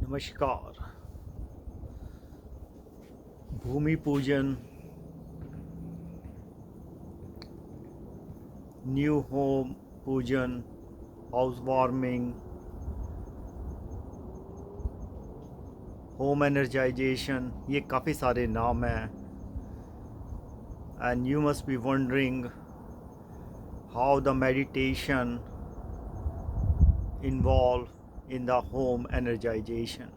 नमस्कार। Bhoomi pujan, new home pujan, housewarming, home energisation, ये काफ़ी सारे नाम हैं। And you must be wondering how the meditation involve in the home energisation.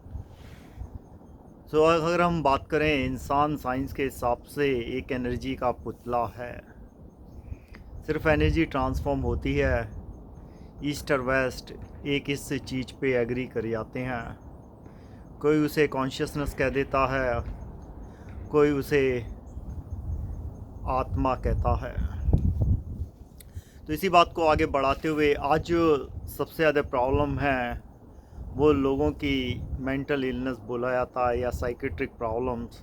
So अगर हम बात करें, इंसान साइंस के हिसाब से एक एनर्जी का पुतला है। सिर्फ एनर्जी ट्रांसफॉर्म होती है, ईस्ट और वेस्ट एक इस चीज़ पे एग्री कर जाते हैं। कोई उसे कॉन्शियसनेस कह देता है, कोई उसे आत्मा कहता है। तो इसी बात को आगे बढ़ाते हुए, आज जो सबसे ज़्यादा प्रॉब्लम है वो लोगों की मेंटल इलनेस बोला जाता है, या साइकेट्रिक प्रॉब्लम्स,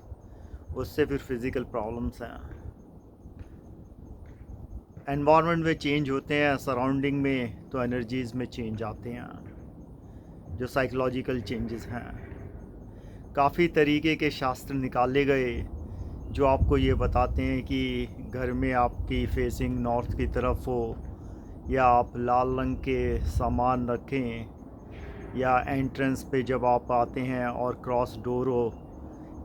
उससे फिर फिज़िकल प्रॉब्लम्स हैं। एनवायरनमेंट में चेंज होते हैं, सराउंडिंग में, तो एनर्जीज़ में चेंज आते हैं, जो साइकोलॉजिकल चेंजेस हैं। काफ़ी तरीके के शास्त्र निकाले गए जो आपको ये बताते हैं कि घर में आपकी फेसिंग नॉर्थ की तरफ हो, या आप लाल रंग के सामान रखें, या एंट्रेंस पे जब आप आते हैं और क्रॉस डोर हो।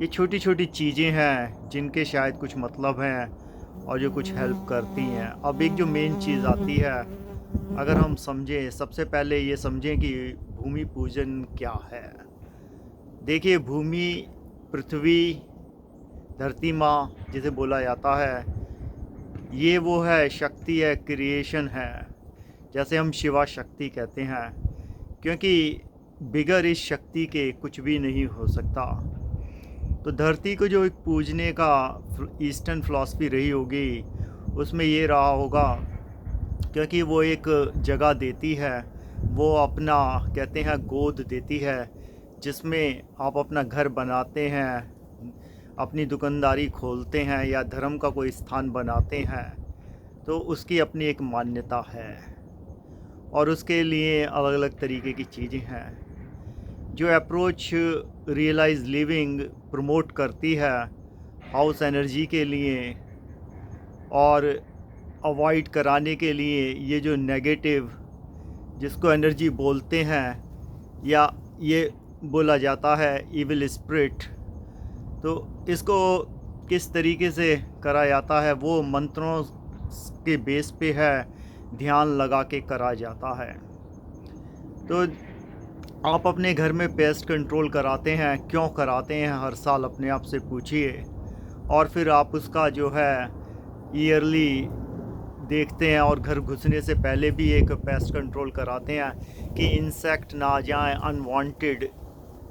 ये छोटी छोटी चीज़ें हैं जिनके शायद कुछ मतलब हैं और जो कुछ हेल्प करती हैं। अब एक जो मेन चीज़ आती है, अगर हम समझें, सबसे पहले ये समझें कि भूमि पूजन क्या है। देखिए, भूमि, पृथ्वी, धरती माँ जिसे बोला जाता है, ये वो है, शक्ति है, क्रिएशन है। जैसे हम शिवा शक्ति कहते हैं, क्योंकि बिगर इस शक्ति के कुछ भी नहीं हो सकता। तो धरती को जो एक पूजने का ईस्टर्न फिलॉसफी रही होगी, उसमें ये रहा होगा, क्योंकि वो एक जगह देती है, वो अपना, कहते हैं, गोद देती है, जिसमें आप अपना घर बनाते हैं, अपनी दुकानदारी खोलते हैं, या धर्म का कोई स्थान बनाते हैं। तो उसकी अपनी एक मान्यता है, और उसके लिए अलग अलग तरीके की चीज़ें हैं। जो अप्रोच रियलाइज लिविंग प्रमोट करती है हाउस एनर्जी के लिए, और अवॉइड कराने के लिए ये जो नेगेटिव, जिसको एनर्जी बोलते हैं, या ये बोला जाता है इविल स्पिरिट, तो इसको किस तरीके से करा जाता है, वो मंत्रों के बेस पे है, ध्यान लगा के करा जाता है। तो आप अपने घर में पेस्ट कंट्रोल कराते हैं, क्यों कराते हैं, हर साल अपने आप से पूछिए। और फिर आप उसका जो है ईयरली देखते हैं, और घर घुसने से पहले भी एक पेस्ट कंट्रोल कराते हैं कि इंसेक्ट ना जाएं, अनवांटेड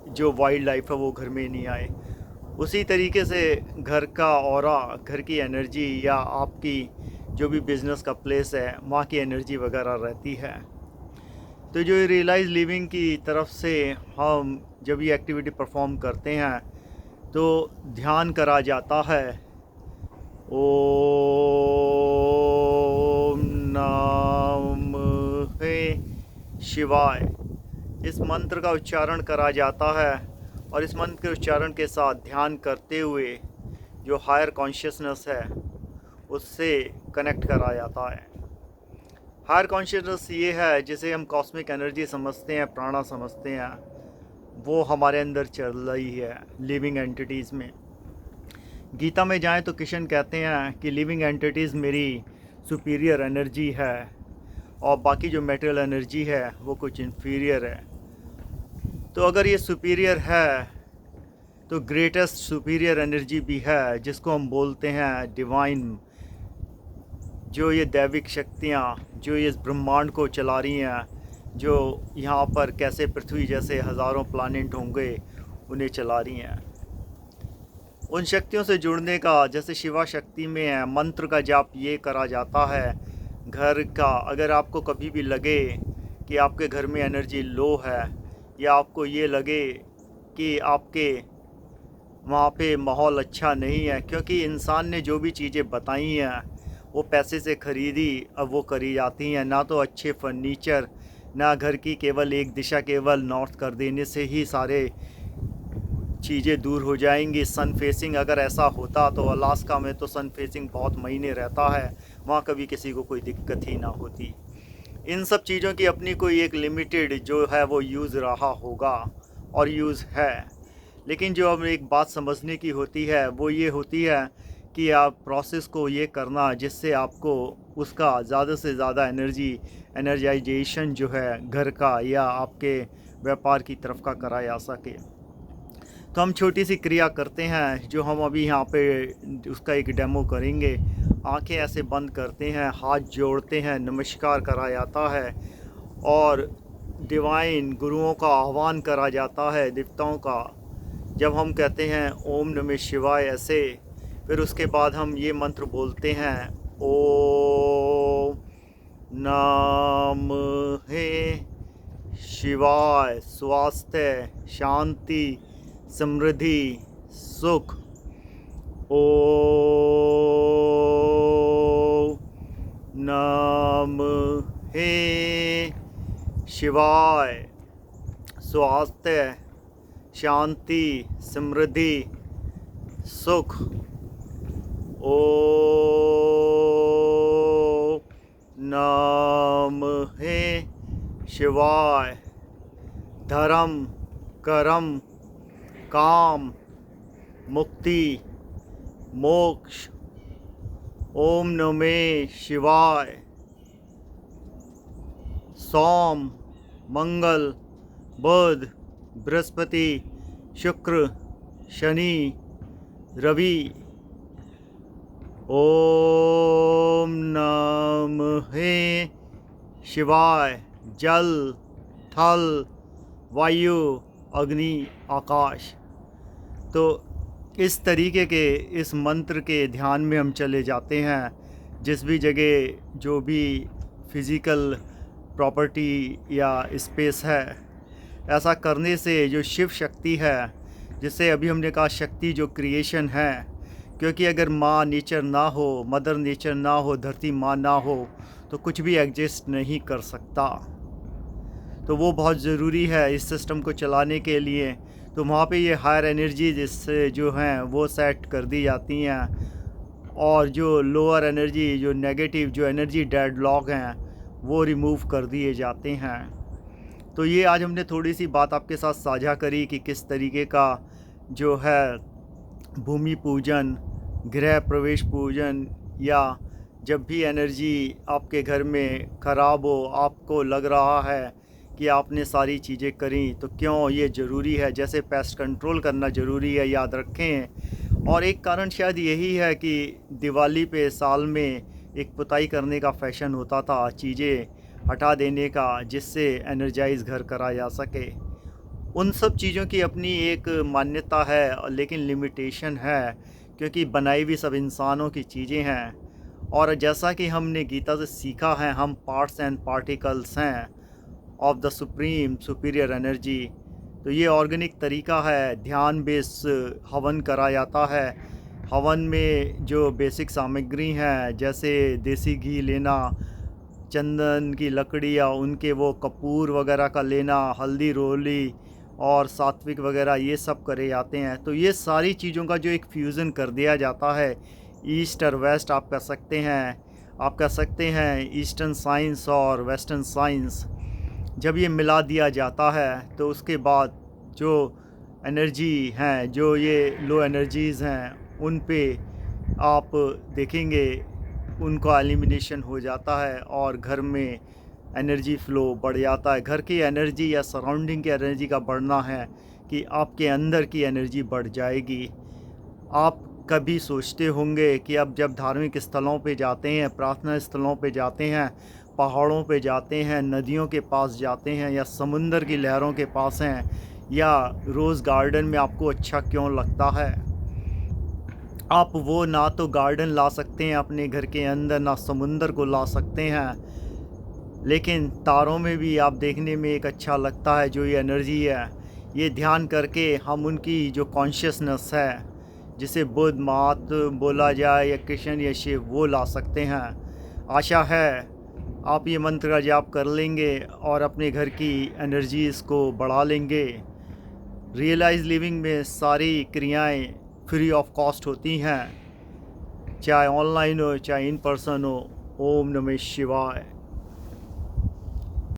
जो वाइल्ड लाइफ है वो घर में नहीं आए। उसी तरीके से घर का ऑरा, घर की एनर्जी, या आपकी जो भी बिज़नेस का प्लेस है, वहाँ की एनर्जी वगैरह रहती है। तो जो रियलाइज लिविंग की तरफ से हम जब ये एक्टिविटी परफॉर्म करते हैं, तो ध्यान करा जाता है, ओम नमः शिवाय। इस मंत्र का उच्चारण करा जाता है, और इस मंत्र के उच्चारण के साथ ध्यान करते हुए जो हायर कॉन्शियसनेस है उससे कनेक्ट करा जाता है। हायर कॉन्शियसनेस ये है जिसे हम कॉस्मिक एनर्जी समझते हैं, प्राणा समझते हैं, वो हमारे अंदर चल रही है लिविंग एंटिटीज़ में। गीता में जाएं तो कृष्ण कहते हैं कि लिविंग एंटिटीज़ मेरी सुपीरियर एनर्जी है, और बाकी जो मेटेरियल एनर्जी है वो कुछ इन्फीरियर है। तो अगर ये सुपीरियर है, तो ग्रेटेस्ट सुपीरियर एनर्जी भी है, जिसको हम बोलते हैं डिवाइन। जो ये दैविक शक्तियाँ जो ये इस ब्रह्मांड को चला रही हैं, जो यहाँ पर कैसे पृथ्वी जैसे हज़ारों प्लानेट होंगे उन्हें चला रही हैं, उन शक्तियों से जुड़ने का, जैसे शिवा शक्ति में है, मंत्र का जाप ये करा जाता है घर का। अगर आपको कभी भी लगे कि आपके घर में एनर्जी लो है, या आपको ये लगे कि आपके वहाँ पे माहौल अच्छा नहीं है, क्योंकि इंसान ने जो भी चीज़ें बताई हैं वो पैसे से ख़रीदी, अब वो करी जाती हैं। ना तो अच्छे फर्नीचर, ना घर की केवल एक दिशा, केवल नॉर्थ कर देने से ही सारे चीज़ें दूर हो जाएंगी। सन फेसिंग अगर ऐसा होता तो अलास्का में तो सन फेसिंग बहुत महीने रहता है, वहाँ कभी किसी को कोई दिक्कत ही ना होती। इन सब चीज़ों की अपनी कोई एक लिमिटेड जो है वो यूज़ रहा होगा और यूज़ है। लेकिन जो अब एक बात समझने की होती है वो ये होती है कि आप प्रोसेस को ये करना जिससे आपको उसका ज़्यादा से ज़्यादा एनर्जाइजेशन जो है घर का या आपके व्यापार की तरफ का करा जा सके। तो हम छोटी सी क्रिया करते हैं जो हम अभी यहाँ पे उसका एक डेमो करेंगे। आंखें ऐसे बंद करते हैं, हाथ जोड़ते हैं, नमस्कार करा जाता है और डिवाइन गुरुओं का आह्वान करा जाता है, देवताओं का। जब हम कहते हैं ओम नमः शिवाय ऐसे, फिर उसके बाद हम ये मंत्र बोलते हैं, ओम नमः शिवाय, स्वास्थ्य, शांति, समृद्धि, सुख। ओम नमः शिवाय, स्वास्थ्य, शांति, समृद्धि, सुख। ओम नमः शिवाय, धर्म, कर्म, काम, मुक्ति, मोक्ष। ओम नमः शिवाय, सोम, मंगल, बुध, बृहस्पति, शुक्र, शनि, रवि। ओम नमः शिवाय, जल, थल, वायु, अग्नि, आकाश। तो इस तरीके के इस मंत्र के ध्यान में हम चले जाते हैं। जिस भी जगह जो भी फिज़िकल प्रॉपर्टी या स्पेस है, ऐसा करने से जो शिव शक्ति है, जिससे अभी हमने कहा शक्ति जो क्रिएशन है, क्योंकि अगर माँ नेचर ना हो, मदर नेचर ना हो, धरती माँ ना हो, तो कुछ भी एग्जिस्ट नहीं कर सकता। तो वो बहुत ज़रूरी है इस सिस्टम को चलाने के लिए। तो वहाँ पे ये हायर एनर्जीज इससे जो हैं वो सेट कर दी जाती हैं, और जो लोअर एनर्जी, जो नेगेटिव, जो एनर्जी डेडलॉक हैं, वो रिमूव कर दिए जाते हैं। तो ये आज हमने थोड़ी सी बात आपके साथ साझा करी कि किस तरीके का जो है भूमि पूजन, गृह प्रवेश पूजन, या जब भी एनर्जी आपके घर में ख़राब हो, आपको लग रहा है कि आपने सारी चीज़ें करी, तो क्यों ये ज़रूरी है। जैसे पेस्ट कंट्रोल करना ज़रूरी है, याद रखें। और एक कारण शायद यही है कि दिवाली पे साल में एक पुताई करने का फैशन होता था, चीज़ें हटा देने का, जिससे एनर्जाइज घर करा जा सके। उन सब चीज़ों की अपनी एक मान्यता है, लेकिन लिमिटेशन है, क्योंकि बनाई भी सब इंसानों की चीज़ें हैं। और जैसा कि हमने गीता से सीखा है, हम पार्ट्स एंड पार्टिकल्स हैं of the supreme superior energy. तो ये ऑर्गेनिक तरीका है। ध्यान बेस हवन करा जाता है। हवन में जो बेसिक सामग्री हैं, जैसे देसी घी लेना, चंदन की लकड़ी या उनके वो कपूर वगैरह का लेना, हल्दी रोली और सात्विक वगैरह, ये सब करे जाते हैं। तो ये सारी चीज़ों का जो एक फ्यूज़न कर दिया जाता है, ईस्ट और वेस्ट आप कह सकते हैं, आप कह सकते हैं ईस्टर्न साइंस और वेस्टर्न साइंस। जब ये मिला दिया जाता है तो उसके बाद जो एनर्जी हैं, जो ये लो एनर्जीज़ हैं, उन पे आप देखेंगे उनका एलिमिनेशन हो जाता है और घर में एनर्जी फ़्लो बढ़ जाता है। घर की एनर्जी या सराउंडिंग की एनर्जी का बढ़ना है कि आपके अंदर की एनर्जी बढ़ जाएगी। आप कभी सोचते होंगे कि अब जब धार्मिक स्थलों पे जाते हैं, प्रार्थना स्थलों पे जाते हैं, पहाड़ों पे जाते हैं, नदियों के पास जाते हैं, या समुंदर की लहरों के पास हैं, या रोज़ गार्डन में आपको अच्छा क्यों लगता है। आप वो ना तो गार्डन ला सकते हैं अपने घर के अंदर, ना समुंदर को ला सकते हैं, लेकिन तारों में भी आप देखने में एक अच्छा लगता है जो ये एनर्जी है। ये ध्यान करके हम उनकी जो कॉन्शियसनेस है, जिसे बुद्ध मात बोला जाए या कृष्ण या शिव, वो ला सकते हैं। आशा है आप ये मंत्र का जाप कर लेंगे और अपने घर की एनर्जीज़ को बढ़ा लेंगे। रियलाइज़ लिविंग में सारी क्रियाएं फ्री ऑफ कॉस्ट होती हैं, चाहे ऑनलाइन हो चाहे इन पर्सन हो। ओम नमः शिवाय।